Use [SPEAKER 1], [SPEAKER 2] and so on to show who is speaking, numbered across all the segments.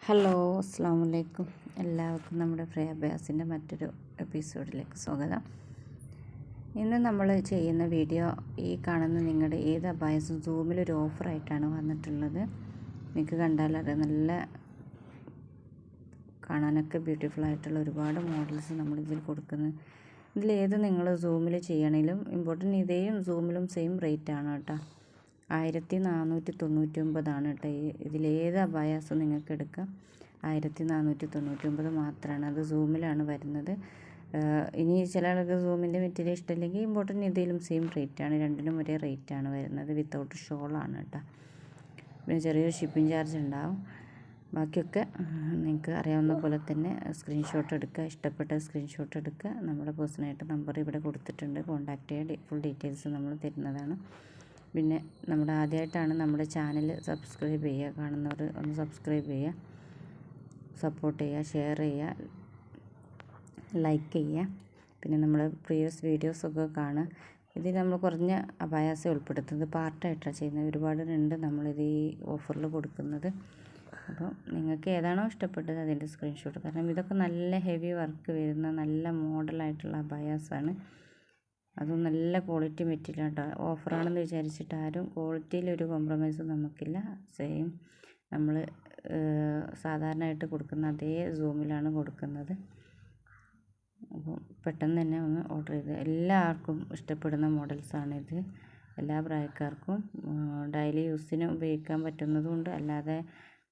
[SPEAKER 1] Hello അസ്സാമു അലൈക്കും. എല്ലാവർക്കും നമ്മുടെ ഫ്രീ അഭ്യാസിൻ്റെ മറ്റൊരു എപ്പിസോഡിലേക്ക് സ്വാഗതം. ഇന്ന് നമ്മൾ ചെയ്യുന്ന വീഡിയോ ഈ കാണുന്ന നിങ്ങളുടെ ഏത് അബായസും സൂമിലൊരു ഓഫറായിട്ടാണ് വന്നിട്ടുള്ളത്. നിങ്ങൾക്ക് കണ്ടാൽ അത് നല്ല കാണാനൊക്കെ ബ്യൂട്ടിഫുൾ ആയിട്ടുള്ള ഒരുപാട് മോഡൽസ് നമ്മളിതിൽ കൊടുക്കുന്നു. ഇതിലേത് നിങ്ങൾ സൂമിൽ ചെയ്യണമെങ്കിലും ഇമ്പോർട്ടൻ്റ് ഇതേയും സൂമിലും സെയിം റേറ്റാണ് കേട്ടോ. 1499 കേട്ടോ. ഇതിലേത് അബായാസും നിങ്ങൾക്ക് എടുക്കാം. 1499 മാത്രമാണ്. അത് സൂമിലാണ് വരുന്നത്. ഇനി ചില ആൾക്ക് സൂമിൻ്റെ മെറ്റീരിയൽ ഇഷ്ടമില്ലെങ്കിൽ ഇമ്പോർട്ടൻ്റ് ഇതിലും സെയിം റേറ്റാണ്. രണ്ടിനും ഒരേ റേറ്റാണ് വരുന്നത്. വിത്തൗട്ട് ഷോളാണ് കേട്ടോ. പിന്നെ ചെറിയൊരു ഷിപ്പിംഗ് ചാർജ് ഉണ്ടാവും. ബാക്കിയൊക്കെ നിങ്ങൾക്ക് അറിയാവുന്ന പോലെ തന്നെ സ്ക്രീൻഷോട്ട് എടുക്കുക. ഇഷ്ടപ്പെട്ട സ്ക്രീൻഷോട്ട് എടുക്കുക. നമ്മുടെ പേഴ്സണായിട്ട് നമ്പർ ഇവിടെ കൊടുത്തിട്ടുണ്ട്. കോൺടാക്റ്റ് ചെയ്യുക. ഫുൾ ഡീറ്റെയിൽസ് നമ്മൾ തരുന്നതാണ്. പിന്നെ നമ്മുടെ ആദ്യമായിട്ടാണ് നമ്മുടെ ചാനൽ സബ്സ്ക്രൈബ് ചെയ്യുക. കാണുന്നവർ ഒന്ന് സബ്സ്ക്രൈബ് ചെയ്യുക, സപ്പോർട്ട് ചെയ്യുക, ഷെയർ ചെയ്യുക, ലൈക്ക് ചെയ്യുക. പിന്നെ നമ്മൾ പ്രീവിയസ് വീഡിയോസൊക്കെ കാണുക. ഇതിൽ നമ്മൾ കുറഞ്ഞ അബായാസെ ഉൾപ്പെടുത്തുന്നത് പാർട്ടായിട്ടാണ് ചെയ്യുന്നത്. ഒരുപാടുണ്ട് നമ്മളിത് ഈ ഓഫറിൽ കൊടുക്കുന്നത്. അപ്പോൾ നിങ്ങൾക്ക് ഏതാണോ ഇഷ്ടപ്പെട്ടത് അതിൻ്റെ സ്ക്രീൻഷോട്ട്. കാരണം ഇതൊക്കെ നല്ല ഹെവി വർക്ക് വരുന്ന നല്ല മോഡലായിട്ടുള്ള അബായാസാണ്. അതും നല്ല ക്വാളിറ്റി മെറ്റീരിയൽ കേട്ടോ. ഓഫറാണെന്ന് വിചാരിച്ചിട്ട് ആരും ക്വാളിറ്റിയിലൊരു കോംപ്രമൈസും നമുക്കില്ല. സെയിം നമ്മൾ സാധാരണയായിട്ട് കൊടുക്കുന്ന അതേ സൂമിലാണ് കൊടുക്കുന്നത്. അപ്പോൾ പെട്ടെന്ന് തന്നെ ഒന്ന് ഓർഡർ ചെയ്ത് എല്ലാവർക്കും ഇഷ്ടപ്പെടുന്ന മോഡൽസാണിത്. എല്ലാ പ്രായക്കാർക്കും ഡെയിലി യൂസിന് ഉപയോഗിക്കാൻ പറ്റുന്നതുകൊണ്ട് അല്ലാതെ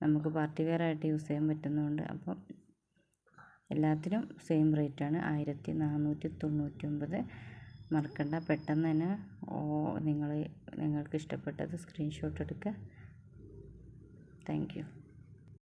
[SPEAKER 1] നമുക്ക് പാർട്ടി വെയർ ആയിട്ട് യൂസ് ചെയ്യാൻ പറ്റുന്നതുകൊണ്ട് അപ്പം എല്ലാത്തിനും സെയിം റേറ്റാണ്. 1499. മറക്കണ്ട, പെട്ടെന്ന് തന്നെ നിങ്ങൾക്ക് ഇഷ്ടപ്പെട്ടത് സ്ക്രീൻഷോട്ട് എടുക്കുക. Thank you.